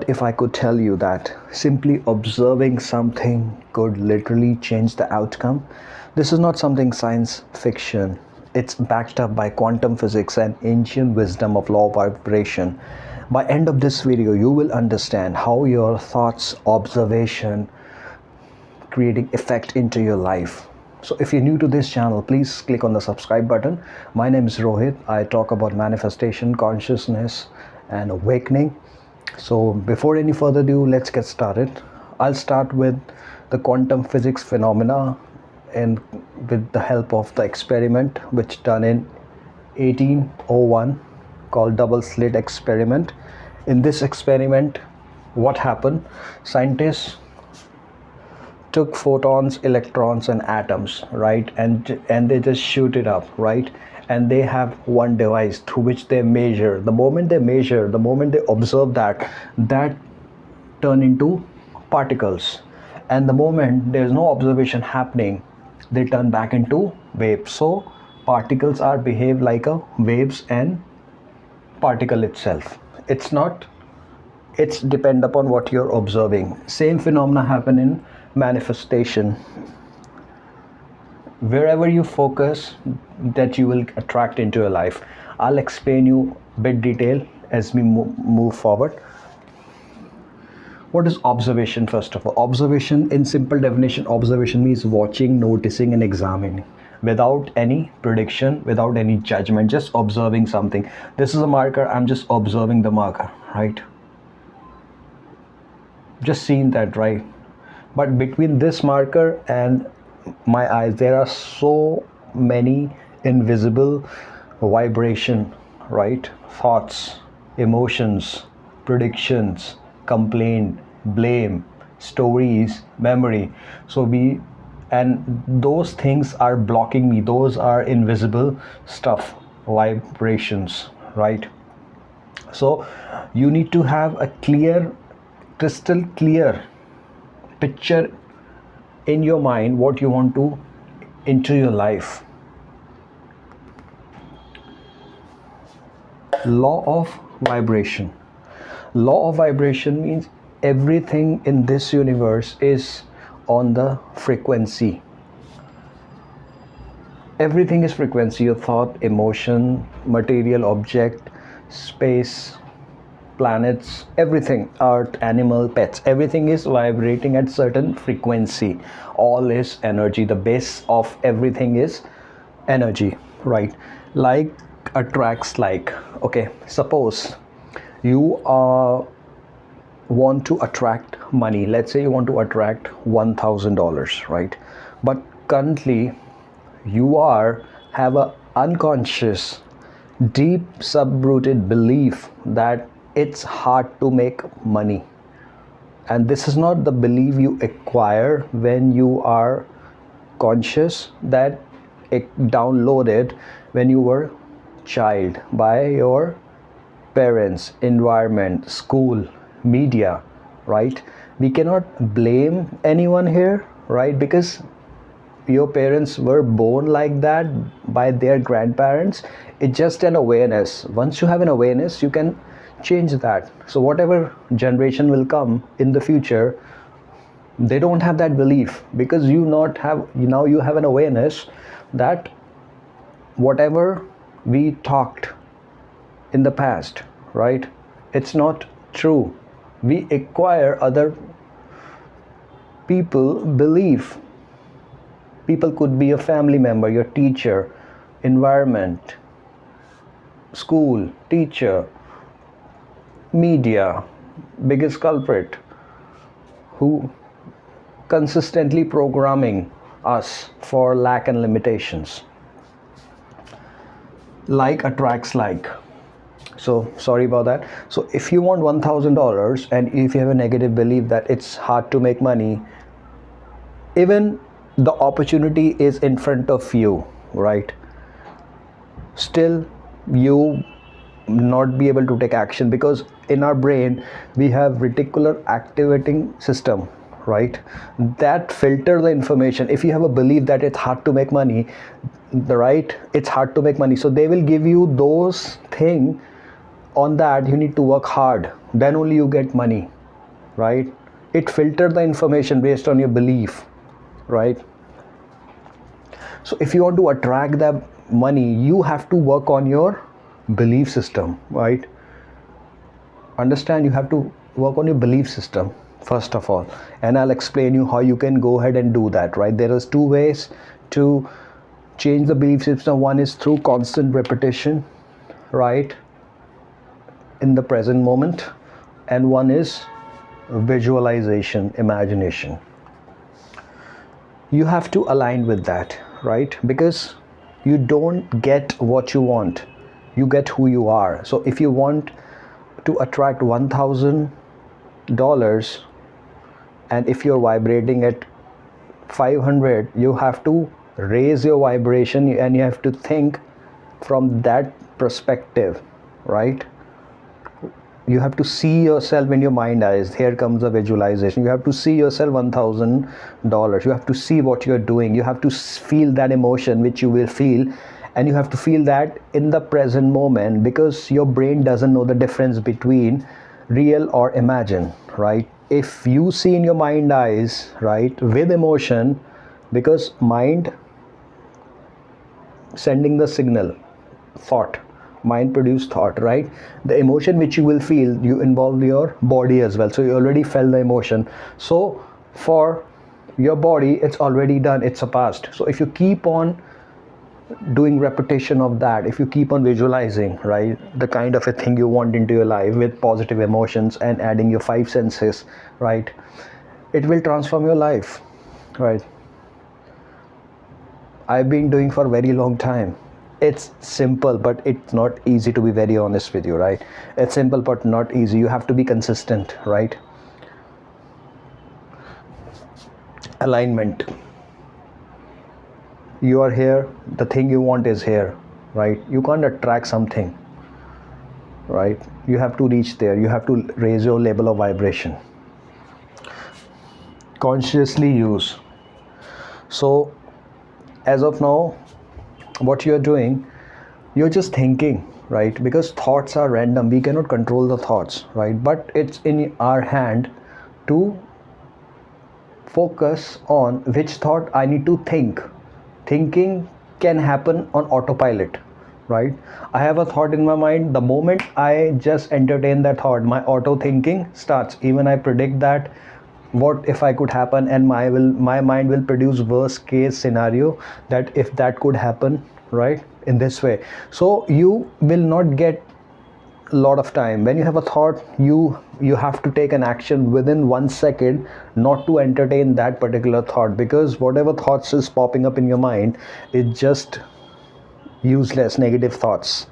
What if I could tell you that simply observing something could literally change the outcome? This is not something science fiction. It's backed up by quantum physics and ancient wisdom of law of vibration. By end of this video, you will understand how your thoughts, observation, creating effect into your life. So if you're new to this channel, please click on the subscribe button. My name is Rohit. I talk about manifestation, consciousness, and awakening. So before any further ado, let's get started. I'll start with the quantum physics phenomena and with the help of the experiment which done in 1801 called double slit experiment. In this experiment, what happened? Scientists took photons, electrons, and atoms, right, and they just shoot it up, right, and they have one device through which they measure. The moment they observe that turn into particles, and the moment there's no observation happening, they turn back into waves. So particles are behave like a waves and particle itself. It's depend upon what you're observing. Same phenomena happen in manifestation. Wherever you focus, that you will attract into your life. I'll explain you bit detail as we move forward. What is observation? First of all, observation, in simple definition, observation means watching, noticing, and examining without any prediction, without any judgment, just observing something. This is a marker, I'm just observing the marker, right? Just seeing that, right? But between this marker and my eyes, there are so many invisible vibration, right? Thoughts, emotions, predictions, complaint, blame, stories, memory. And those things are blocking me. Those are invisible stuff, vibrations, right? So you need to have a crystal clear picture in your mind what you want to into your life. Law of vibration. Law of vibration means everything in this universe is on the frequency. Everything is frequency. Your thought, emotion, material object, space, planets, everything, earth, animal, pets, everything is vibrating at certain frequency. All is energy. The base of everything is energy, right? Like attracts like. Okay, suppose you want to attract money. Let's say you want to attract $1,000, right? But currently you have a unconscious, deep sub-rooted belief that it's hard to make money. And this is not the belief you acquire when you are conscious, that it downloaded when you were child by your parents, environment, school, media, right? We cannot blame anyone here, right? Because your parents were born like that by their grandparents. It's just an awareness. Once you have an awareness, you can change that. So whatever generation will come in the future, they don't have that belief, because now you have an awareness that whatever we talked in the past, right, it's not true. We acquire other people belief. People could be a family member, your teacher, environment, school, teacher, media, biggest culprit, who consistently programming us for lack and limitations. Like attracts like. So sorry about that. So if you want $1,000 and if you have a negative belief that it's hard to make money, even the opportunity is in front of you, right, still you not be able to take action, because in our brain we have reticular activating system, right, that filter the information. If you have a belief that it's hard to make money, right, it's hard to make money, so they will give you those things on that you need to work hard, then only you get money, right? It filters the information based on your belief, right? So if you want to attract that money, you have to work on your belief system, right? Understand, you have to work on your belief system first of all, and I'll explain you how you can go ahead and do that, right? There is two ways to change the belief system. One is through constant repetition, right, in the present moment, and one is visualization, imagination. You have to align with that, right? Because you don't get what you want, you get who you are. So if you want to attract $1,000, and if you're vibrating at 500, you have to raise your vibration, and you have to think from that perspective, right? You have to see yourself in your mind eyes. Here comes the visualization. You have to see yourself $1,000. You have to see what you're doing. You have to feel that emotion which you will feel, and you have to feel that in the present moment, because your brain doesn't know the difference between real or imagine, right? If you see in your mind eyes, right, with emotion, because mind sending the signal, thought, mind produce thought, right? The emotion which you will feel, you involve your body as well, so you already felt the emotion. So for your body, it's already done, it's a past. So if you keep on doing repetition of that, if you keep on visualizing, right, the kind of a thing you want into your life with positive emotions and adding your five senses, right, it will transform your life, right? I've been doing for a very long time. It's simple, but it's not easy, to be very honest with you, right? It's simple but not easy. You have to be consistent, right? Alignment. You are here, the thing you want is here, right? You can't attract something, right? You have to reach there. You have to raise your level of vibration. Consciously use. So as of now, what you're doing, you're just thinking, right? Because thoughts are random, we cannot control the thoughts, right? But it's in our hand to focus on which thought I need to think. Thinking can happen on autopilot, right? I have a thought in my mind, the moment I just entertain that thought, my auto thinking starts. Even I predict that what if I could happen, and my mind will produce worst case scenario, that if that could happen, right, in this way. So you will not get a lot of time. When you have a thought, you have to take an action within 1 second, not to entertain that particular thought, because whatever thoughts is popping up in your mind is just useless negative thoughts,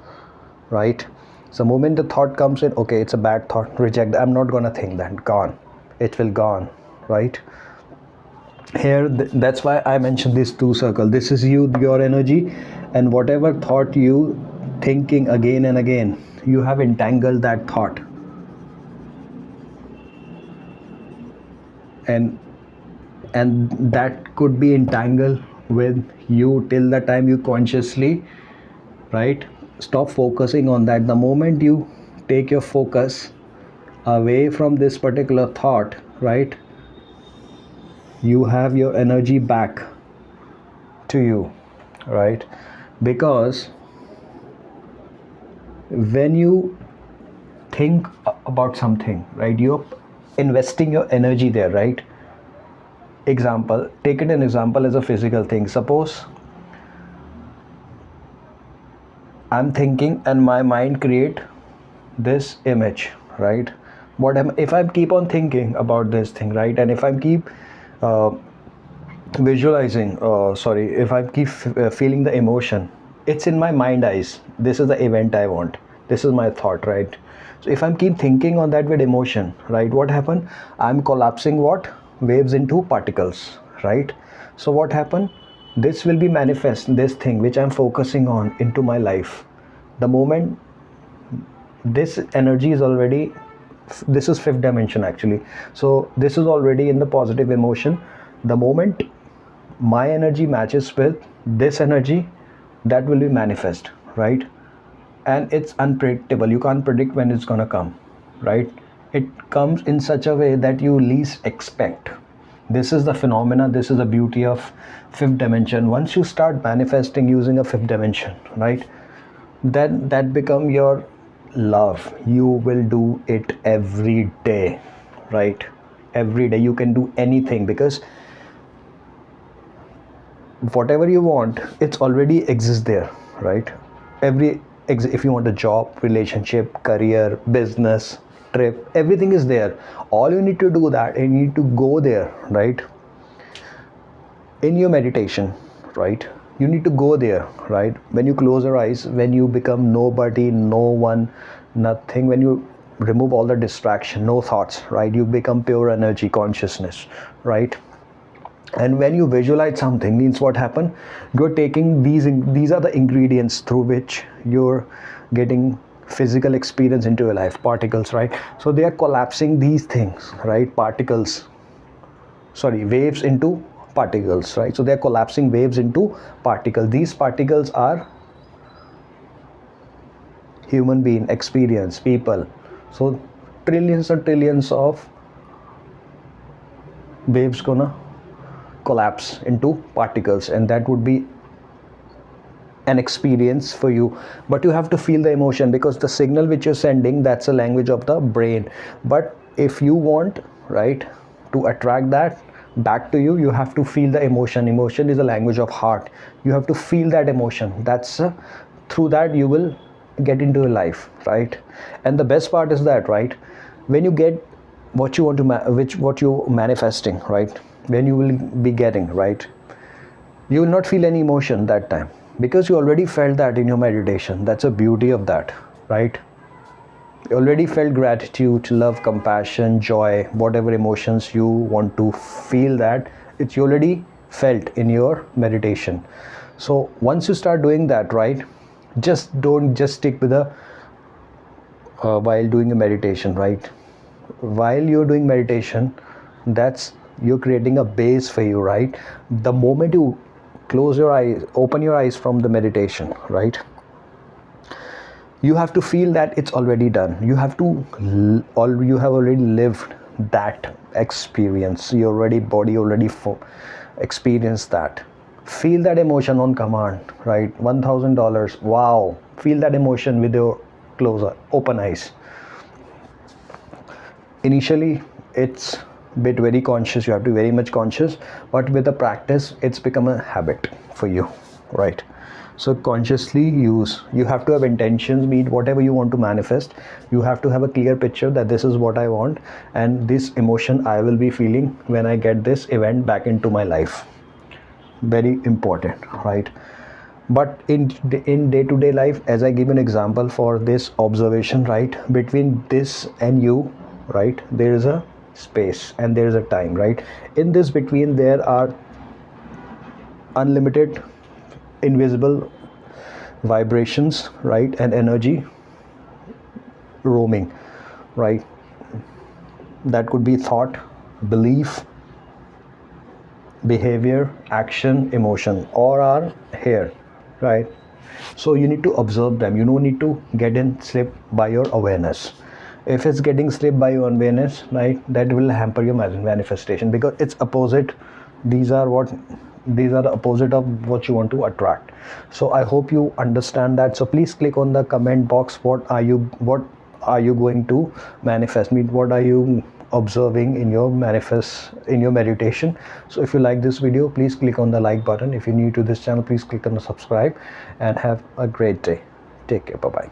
right? So the moment the thought comes in, okay, it's a bad thought, reject. I'm not gonna think that, gone, it will gone, right? Here that's why I mentioned these two circles. This is your energy, and whatever thought you thinking again and again, you have entangled that thought, and that could be entangled with you till the time you consciously, right, stop focusing on that. The moment you take your focus away from this particular thought, right, you have your energy back to you, right? Because when you think about something, right, you're investing your energy there, right? Example, take it an example as a physical thing. Suppose I'm thinking and my mind create this image, right? If I keep on thinking about this thing, right, and if I keep visualizing, if I keep feeling the emotion, it's in my mind eyes, this is the event I want, this is my thought, right? So if I keep thinking on that with emotion, right, what happened? I'm collapsing what? Waves into particles, right? So what happened? This will be manifest, this thing which I'm focusing on, into my life. The moment this energy is already, this is fifth dimension actually, so this is already in the positive emotion. The moment my energy matches with this energy, that will be manifest, right? and it's unpredictable. You can't predict when it's gonna come, right? It comes in such a way that you least expect. This is the phenomena, this is the beauty of fifth dimension. Once you start manifesting using a fifth dimension, right, then that become your love. You will do it every day, right? Every day you can do anything, because whatever you want, it's already exists there, right? If you want a job, relationship, career, business, trip, everything is there. All you need to do that, you need to go there, right? In your meditation, right? You need to go there, right? When you close your eyes, when you become nobody, no one, nothing, when you remove all the distraction, no thoughts, right? You become pure energy consciousness, right? And when you visualize something, means what happened, you're taking these are the ingredients through which you're getting physical experience into your life, particles, right? So they are collapsing these things, right? Waves into particles, right? So they're collapsing waves into particles. These particles are human being experience, people. So trillions and trillions of waves gonna collapse into particles, and that would be an experience for you. But you have to feel the emotion, because the signal which you're sending, that's a language of the brain. But if you want, right, to attract that back to you, you have to feel the emotion. Emotion is a language of heart. You have to feel that emotion. That's through that you will get into your life, right? And the best part is that, right, when you get what you want to what you're manifesting, right, when you will be getting, right, you will not feel any emotion that time, because you already felt that in your meditation. That's the beauty of that, right? You already felt gratitude, love, compassion, joy, whatever emotions you want to feel, that it's already felt in your meditation. So once you start doing that, right, don't just stick with the while doing a meditation, right? While you're doing meditation, that's you're creating a base for you, right? The moment you close your eyes, open your eyes from the meditation, right, you have to feel that it's already done. You have already lived that experience. Your body already experienced that. Feel that emotion on command, right? $1,000. Wow, feel that emotion with your open eyes. Initially it's bit very conscious, you have to be very much conscious, but with the practice it's become a habit for you, right? So consciously you have to have intentions, mean whatever you want to manifest, you have to have a clear picture that this is what I want, and this emotion I will be feeling when I get this event back into my life. Very important, right? But in day-to-day life, as I give an example for this observation, right, between this and you, right, there is a space and there is a time, right? In this between there are unlimited invisible vibrations, right, and energy roaming, right? That could be thought, belief, behavior, action, emotion, or are here, right? So you need to observe them. You don't need to get in slipped by your awareness. If it's getting slipped by your awareness, right, that will hamper your manifestation, because it's opposite. These are the opposite of what you want to attract. So I hope you understand that. So please click on the comment box. What are you going to manifest? What are you observing in your meditation? So if you like this video, please click on the like button. If you're new to this channel, please click on the subscribe, and have a great day. Take care. Bye bye.